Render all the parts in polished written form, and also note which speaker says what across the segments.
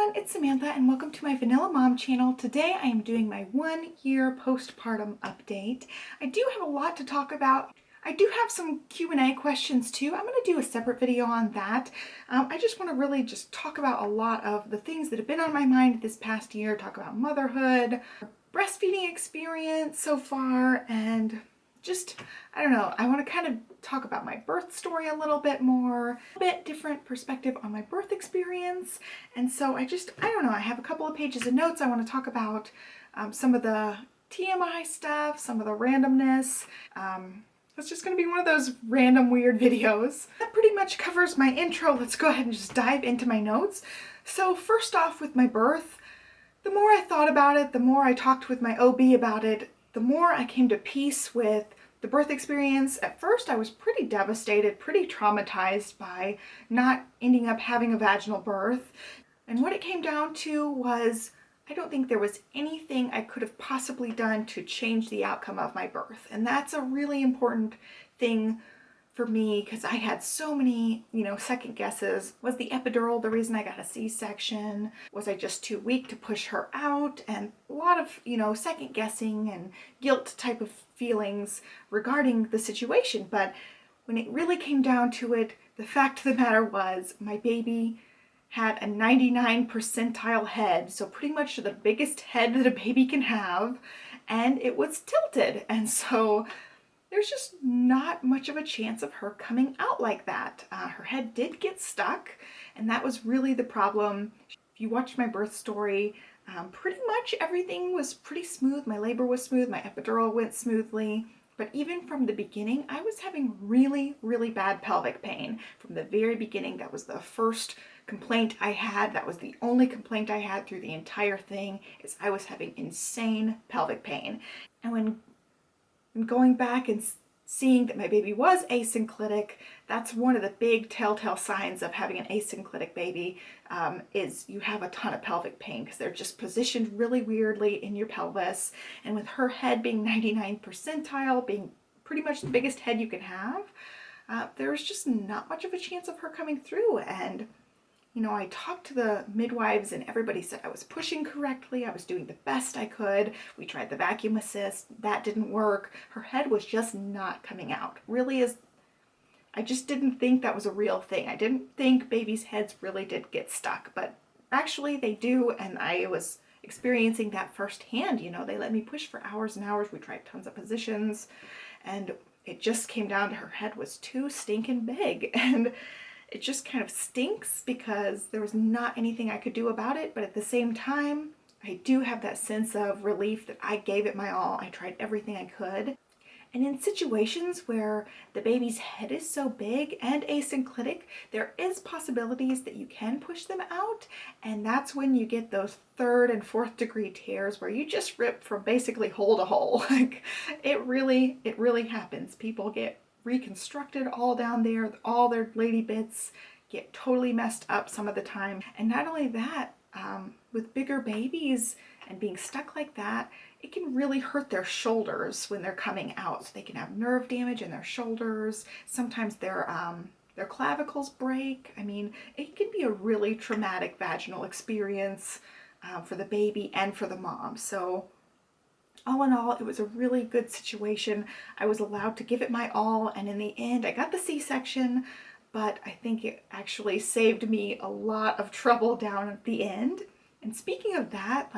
Speaker 1: everyone, it's Samantha and welcome to my Vanilla Mom channel. Today I am doing my 1-year postpartum update. I do have a lot to talk about. I do have some Q&A questions too. I'm going to do a separate video on that. I just want to really just talk about a lot of the things that have been on my mind this past year, talk about motherhood, breastfeeding experience so far, and just, I don't know, I want to kind of talk about my birth story a little bit more, a bit different perspective on my birth experience. And so I don't know, I have a couple of pages of notes. I want to talk about some of the TMI stuff, some of the randomness. It's just going to be one of those random weird videos. That pretty much covers my intro. Let's go ahead and just dive into my notes. So first off, with my birth, the more I thought about it, the more I talked with my OB about it, the more I came to peace with the birth experience. At first, I was pretty devastated, pretty traumatized by not ending up having a vaginal birth. And what it came down to was, I don't think there was anything I could have possibly done to change the outcome of my birth. And that's a really important thing for me because I had so many, second guesses. Was the epidural the reason I got a C-section? Was I just too weak to push her out? And a lot of, second guessing and guilt type of feelings regarding the situation. But when it really came down to it, the fact of the matter was my baby had a 99 percentile head, so pretty much the biggest head that a baby can have, and it was tilted. And so there's just not much of a chance of her coming out like that. Her head did get stuck, and that was really the problem. If you watched my birth story, pretty much everything was pretty smooth. My labor was smooth, my epidural went smoothly, but even from the beginning, I was having really, really bad pelvic pain. From the very beginning, that was the first complaint I had. That was the only complaint I had through the entire thing, is I was having insane pelvic pain. And when going back and seeing that my baby was asynclitic, that's one of the big telltale signs of having an asynclitic baby, is you have a ton of pelvic pain because they're just positioned really weirdly in your pelvis. And with her head being 99 percentile, being pretty much the biggest head you can have, there was just not much of a chance of her coming through. And I talked to the midwives and everybody said I was pushing correctly. I was doing the best I could. We tried the vacuum assist. That didn't work. Her head was just not coming out. I just didn't think that was a real thing. I didn't think babies' heads really did get stuck, but actually they do, and I was experiencing that firsthand. They let me push for hours and hours. We tried tons of positions, and it just came down to her head was too stinking big. And it just kind of stinks because there was not anything I could do about it, but at the same time, I do have that sense of relief that I gave it my all. I tried everything I could. And in situations where the baby's head is so big and asynclitic, there is possibilities that you can push them out, and that's when you get those 3rd and 4th degree tears where you just rip from basically hole to hole. Like it really happens. People get reconstructed all down there, all their lady bits get totally messed up some of the time. And not only that, with bigger babies and being stuck like that, it can really hurt their shoulders when they're coming out. So they can have nerve damage in their shoulders. Sometimes their clavicles break. I mean, it can be a really traumatic vaginal experience for the baby and for the mom. So all in all, it was a really good situation. I was allowed to give it my all, and in the end, I got the C-section, but I think it actually saved me a lot of trouble down at the end. And speaking of that,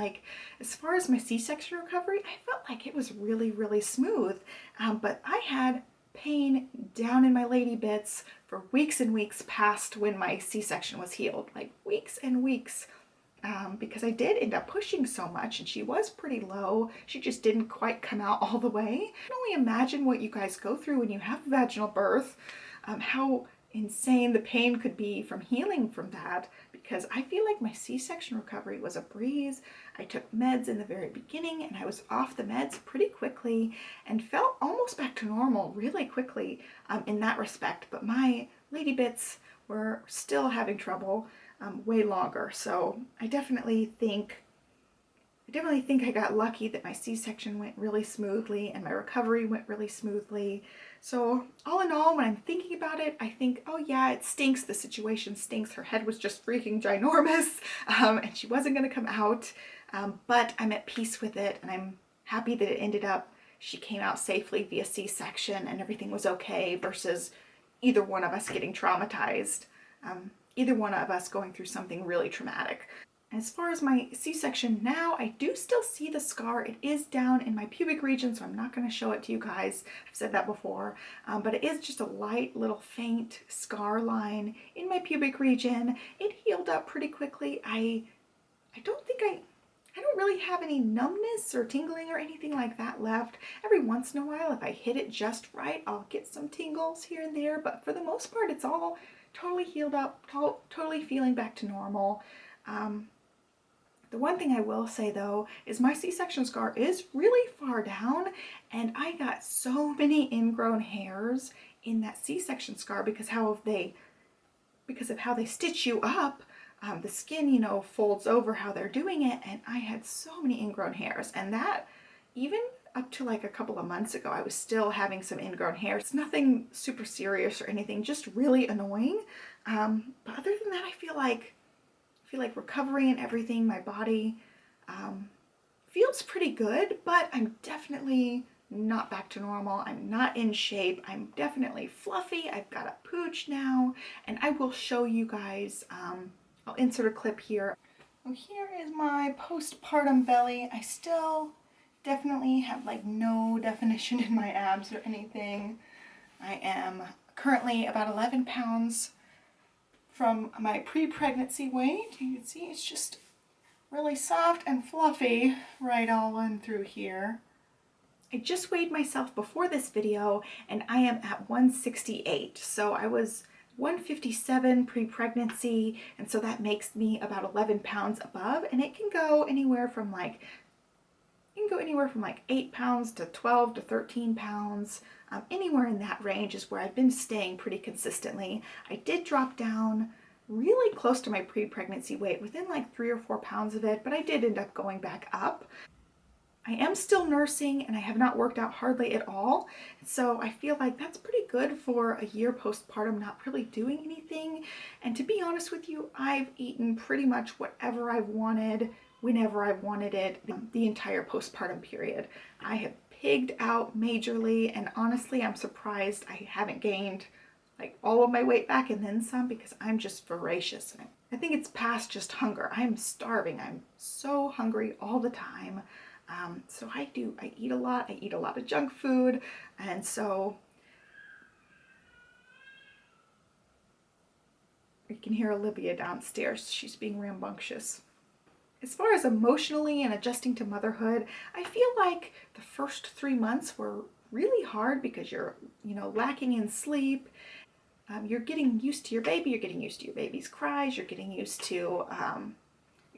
Speaker 1: as far as my C-section recovery, I felt like it was really, really smooth, but I had pain down in my lady bits for weeks and weeks past when my C-section was healed, like weeks and weeks. Because I did end up pushing so much, and she was pretty low. She just didn't quite come out all the way. I can only imagine what you guys go through when you have a vaginal birth, how insane the pain could be from healing from that, because I feel like my C-section recovery was a breeze. I took meds in the very beginning, and I was off the meds pretty quickly and felt almost back to normal really quickly in that respect. But my lady bits were still having trouble way longer. So I definitely think I definitely think I got lucky that my C-section went really smoothly and my recovery went really smoothly. So all in all, when I'm thinking about it, I think, oh yeah, it stinks. The situation stinks. Her head was just freaking ginormous, and she wasn't going to come out. But I'm at peace with it, and I'm happy that it ended up, she came out safely via C-section and everything was okay, versus either one of us getting traumatized, either one of us going through something really traumatic. As far as my C-section now, I do still see the scar. It is down in my pubic region, so I'm not going to show it to you guys. I've said that before, but it is just a light little faint scar line in my pubic region. It healed up pretty quickly. I don't think I don't really have any numbness or tingling or anything like that left. Every once in a while, if I hit it just right, I'll get some tingles here and there, but for the most part, it's all totally healed up, totally feeling back to normal. The one thing I will say though is my C-section scar is really far down, and I got so many ingrown hairs in that C-section scar because of how they stitch you up. The skin, you know, folds over how they're doing it, and I had so many ingrown hairs, and that even up to like a couple of months ago, I was still having some ingrown hairs. It's nothing super serious or anything, just really annoying. But other than that, I feel like recovery and everything, my body feels pretty good, but I'm definitely not back to normal. I'm not in shape. I'm definitely fluffy. I've got a pooch now, and I will show you guys, I'll insert a clip here. So here is my postpartum belly. I still definitely have like no definition in my abs or anything. I am currently about 11 pounds from my pre-pregnancy weight. You can see it's just really soft and fluffy right all in through here. I just weighed myself before this video and I am at 168. So I was 157 pre-pregnancy, and so that makes me about 11 pounds above, and it can go anywhere from like 8 pounds to 12 to 13 pounds. Anywhere in that range is where I've been staying pretty consistently. I did drop down really close to my pre-pregnancy weight, within like 3 or 4 pounds of it, but I did end up going back up. I am still nursing and I have not worked out hardly at all. So I feel like that's pretty good for a year postpartum, not really doing anything. And to be honest with you, I've eaten pretty much whatever I've wanted, whenever I've wanted it, the entire postpartum period. I have pigged out majorly, and honestly, I'm surprised I haven't gained like all of my weight back and then some, because I'm just voracious. I think it's past just hunger. I'm starving. I'm so hungry all the time. So I eat a lot. I eat a lot of junk food, and so you can hear Olivia downstairs. She's being rambunctious. As far as emotionally and adjusting to motherhood, I feel like the first 3 months were really hard because you're, lacking in sleep. You're getting used to your baby. You're getting used to your baby's cries. You're getting used to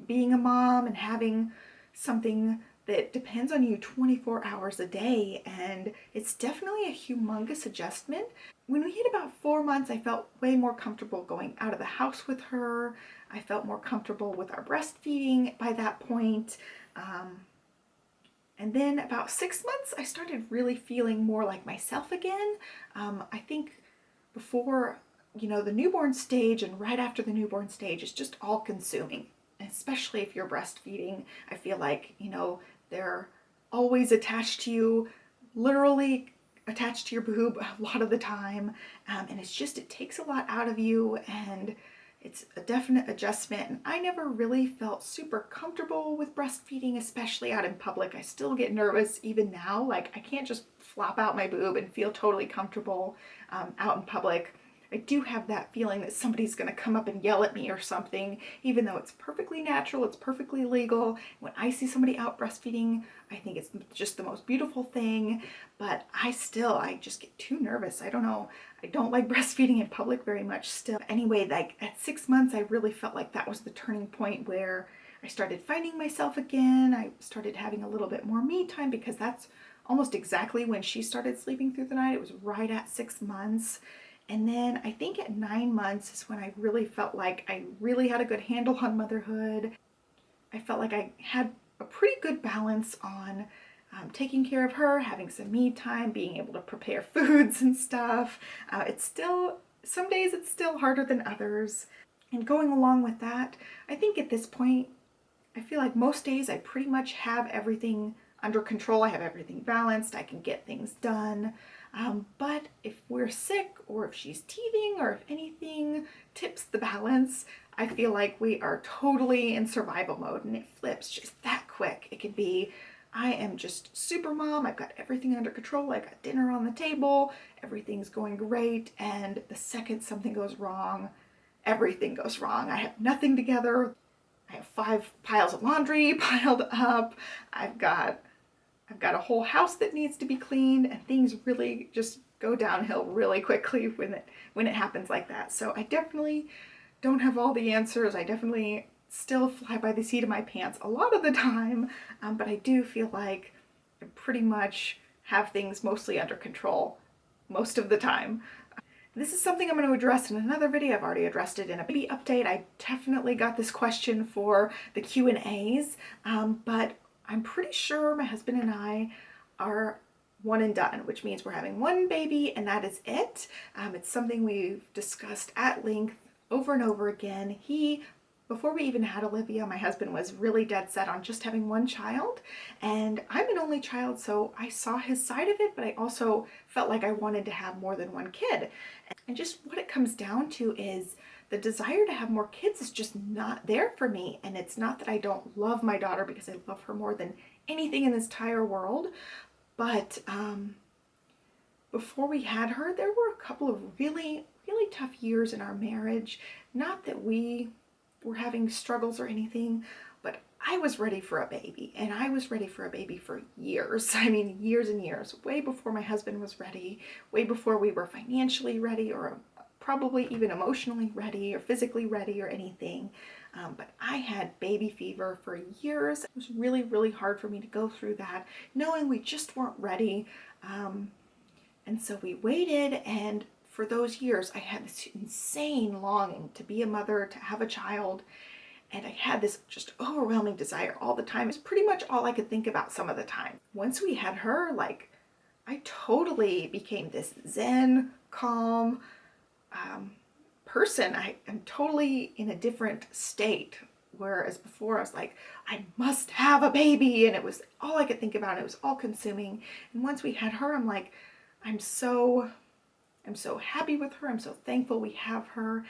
Speaker 1: being a mom and having something that depends on you 24 hours a day, and it's definitely a humongous adjustment. When we hit about 4 months, I felt way more comfortable going out of the house with her. I felt more comfortable with our breastfeeding by that point. And then about 6 months, I started really feeling more like myself again. I think before, the newborn stage and right after the newborn stage is just all consuming, especially if you're breastfeeding. I feel like, they're always attached to you, literally attached to your boob a lot of the time. And it takes a lot out of you, and it's a definite adjustment. And I never really felt super comfortable with breastfeeding, especially out in public. I still get nervous even now. Like, I can't just flop out my boob and feel totally comfortable out in public. I do have that feeling that somebody's going to come up and yell at me or something, even though it's perfectly natural, it's perfectly legal. When I see somebody out breastfeeding, I think it's just the most beautiful thing, but I just get too nervous. I don't know. I don't like breastfeeding in public very much still. Anyway, like at 6 months, I really felt like that was the turning point where I started finding myself again. I started having a little bit more me time, because that's almost exactly when she started sleeping through the night. It was right at 6 months. And then I think at 9 months is when I really felt like I really had a good handle on motherhood. I felt like I had a pretty good balance on taking care of her, having some me time, being able to prepare foods and stuff. It's still, some days it's still harder than others. And going along with that, I think at this point, I feel like most days I pretty much have everything under control. I have everything balanced. I can get things done. But if we're sick or if she's teething or if anything tips the balance, I feel like we are totally in survival mode and it flips just that quick. It can be, I am just super mom. I've got everything under control. I've got dinner on the table. Everything's going great. And the second something goes wrong, everything goes wrong. I have nothing together. I have 5 piles of laundry piled up. I've got a whole house that needs to be cleaned, and things really just go downhill really quickly when it happens like that. So I definitely don't have all the answers. I definitely still fly by the seat of my pants a lot of the time, but I do feel like I pretty much have things mostly under control most of the time. This is something I'm going to address in another video. I've already addressed it in a baby update. I definitely got this question for the Q&As, but I'm pretty sure my husband and I are one and done, which means we're having one baby and that is it. It's something we've discussed at length over and over again. Before we even had Olivia, my husband was really dead set on just having one child, and I'm an only child, so I saw his side of it, but I also felt like I wanted to have more than one kid. And just what it comes down to is the desire to have more kids is just not there for me. And it's not that I don't love my daughter, because I love her more than anything in this entire world, but before we had her, there were a couple of really tough years in our marriage. Not that we were having struggles or anything, but I was ready for a baby, and I was ready for a baby for years. I mean, years and years, way before my husband was ready, way before we were financially ready or probably even emotionally ready or physically ready or anything. But I had baby fever for years. It was really hard for me to go through that, knowing we just weren't ready. And so we waited, and for those years, I had this insane longing to be a mother, to have a child, and I had this just overwhelming desire all the time. It's pretty much all I could think about some of the time. Once we had her, like, I totally became this zen, calm person. I am totally in a different state, whereas before I was like, I must have a baby, and it was all I could think about, and it was all consuming. And once we had her, I'm like, I'm so happy with her. I'm so thankful we have her.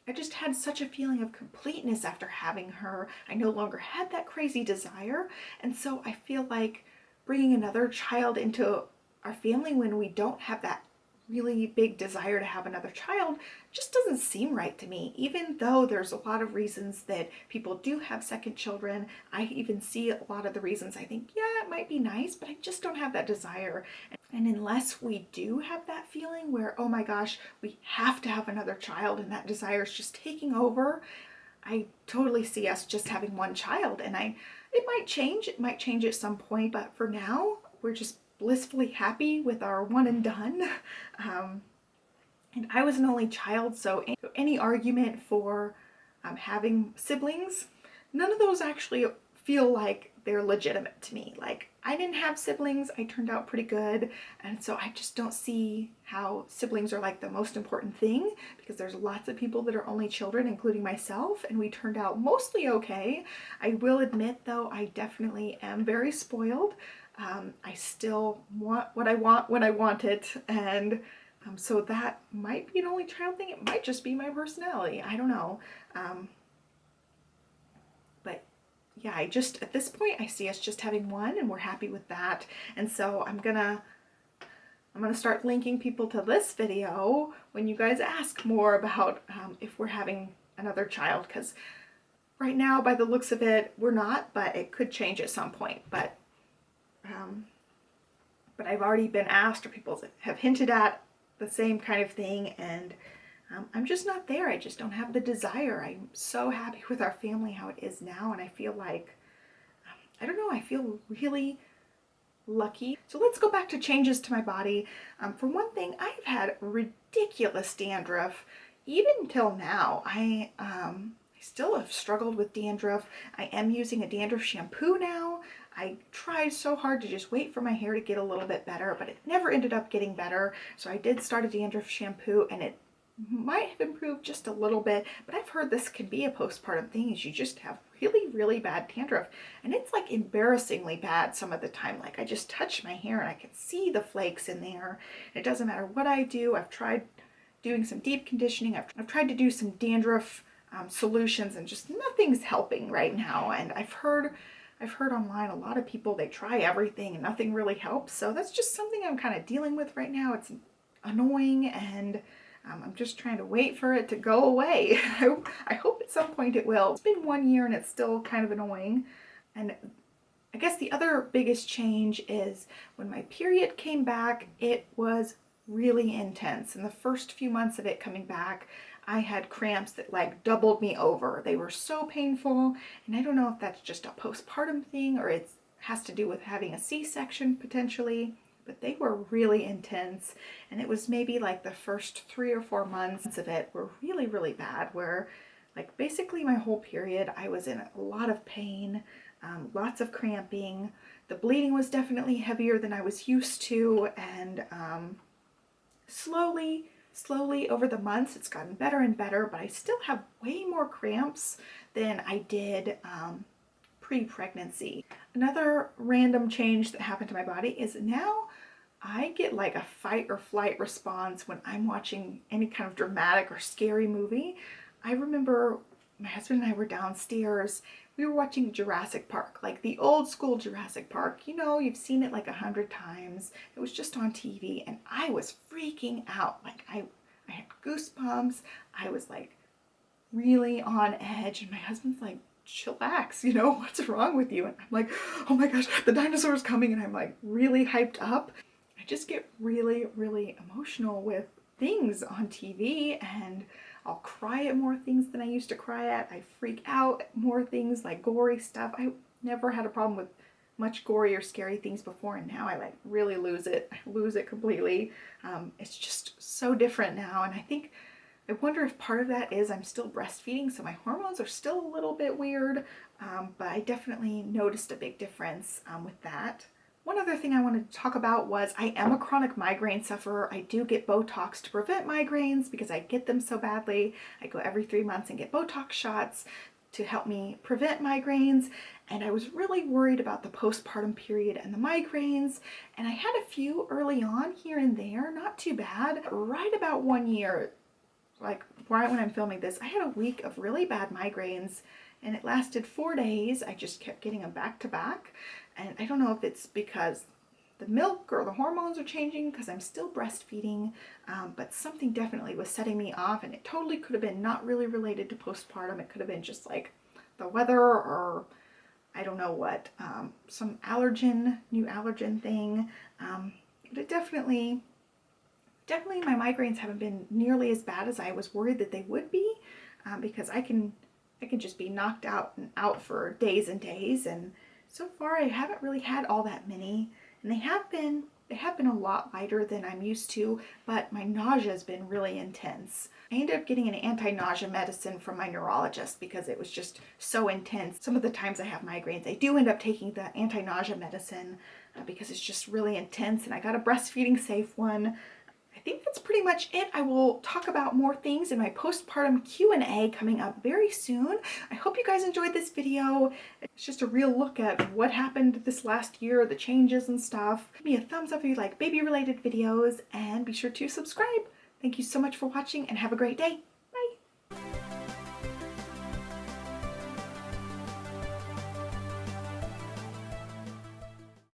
Speaker 1: I just had such a feeling of completeness after having her. I no longer had that crazy desire. And so I feel like bringing another child into our family when we don't have that really big desire to have another child just doesn't seem right to me. Even though there's a lot of reasons that people do have second children, I even see a lot of the reasons I think, yeah, it might be nice, but I just don't have that desire. And unless we do have that feeling where, oh my gosh, we have to have another child and that desire is just taking over, I totally see us just having one child. And it might change at some point, but for now, we're just blissfully happy with our one and done. And I was an only child, so any argument for having siblings, none of those actually feel like they're legitimate to me. Like, I didn't have siblings, I turned out pretty good, and so I just don't see how siblings are like the most important thing, because there's lots of people that are only children, including myself, and we turned out mostly okay. I will admit, though, I definitely am very spoiled. I still want what I want when I want it, and so that might be an only child thing. It might just be my personality. I don't know. But yeah, at this point, I see us just having one, and we're happy with that. And so I'm gonna start linking people to this video when you guys ask more about if we're having another child, because right now, by the looks of it, we're not, but it could change at some point. But I've already been asked, or people have hinted at the same kind of thing, and I'm just not there. I just don't have the desire. I'm so happy with our family how it is now, and I feel like, I don't know, I feel really lucky. So let's go back to changes to my body. For one thing, I've had ridiculous dandruff even till now. I still have struggled with dandruff. I am using a dandruff shampoo now. I tried so hard to just wait for my hair to get a little bit better, but it never ended up getting better. So I did start a dandruff shampoo, and it might have improved just a little bit, but I've heard this can be a postpartum thing, is you just have really, really bad dandruff. And it's like embarrassingly bad some of the time. Like I just touch my hair and I can see the flakes in there. It doesn't matter what I do. I've tried doing some deep conditioning. I've tried to do some dandruff solutions, and just nothing's helping right now. And I've heard online a lot of people, they try everything and nothing really helps. So that's just something I'm kind of dealing with right now. It's annoying, and I'm just trying to wait for it to go away. I hope at some point it will. It's been 1 year and it's still kind of annoying. And I guess the other biggest change is when my period came back, it was really intense. In the first few months of it coming back, I had cramps that like doubled me over. They were so painful, and I don't know if that's just a postpartum thing or it has to do with having a C-section potentially, but they were really intense. And it was maybe like the first 3 or 4 months of it were really, really bad, where like basically my whole period I was in a lot of pain, lots of cramping. The bleeding was definitely heavier than I was used to, and slowly over the months it's gotten better and better, but I still have way more cramps than I did pre-pregnancy. Another random change that happened to my body is now I get like a fight or flight response when I'm watching any kind of dramatic or scary movie. I remember my husband and I were downstairs. We were watching Jurassic Park, like the old school Jurassic Park. You know, you've seen it like 100 times. It was just on TV, and I was freaking out. Like I had goosebumps. I was like really on edge, and my husband's like, chillax, you know, what's wrong with you? And I'm like, oh my gosh, the dinosaur's coming, and I'm like really hyped up. I just get really, really emotional with things on TV, and I'll cry at more things than I used to cry at. I freak out at more things like gory stuff. I never had a problem with much gory or scary things before, and now I like really lose it. I lose it completely. It's just so different now, and I wonder if part of that is I'm still breastfeeding, so my hormones are still a little bit weird, but I definitely noticed a big difference with that. One other thing I wanted to talk about was I am a chronic migraine sufferer. I do get Botox to prevent migraines because I get them so badly. I go every 3 months and get Botox shots to help me prevent migraines. And I was really worried about the postpartum period and the migraines. And I had a few early on here and there, not too bad. Right about 1 year, like right when I'm filming this, I had a week of really bad migraines, and it lasted 4 days. I just kept getting them back to back. And I don't know if it's because the milk or the hormones are changing because I'm still breastfeeding, but something definitely was setting me off, and it totally could have been not really related to postpartum. It could have been just like the weather, or I don't know what, some new allergen thing. But it definitely my migraines haven't been nearly as bad as I was worried that they would be, because I can just be knocked out and out for days and days, and so far I haven't really had all that many, and they have been a lot lighter than I'm used to, but my nausea has been really intense. I ended up getting an anti-nausea medicine from my neurologist because it was just so intense. Some of the times I have migraines, I do end up taking the anti-nausea medicine because it's just really intense, and I got a breastfeeding safe one. I think that's pretty much it. I will talk about more things in my postpartum Q&A coming up very soon. I hope you guys enjoyed this video. It's just a real look at what happened this last year, the changes and stuff. Give me a thumbs up if you like baby related videos, and be sure to subscribe. Thank you so much for watching, and have a great day.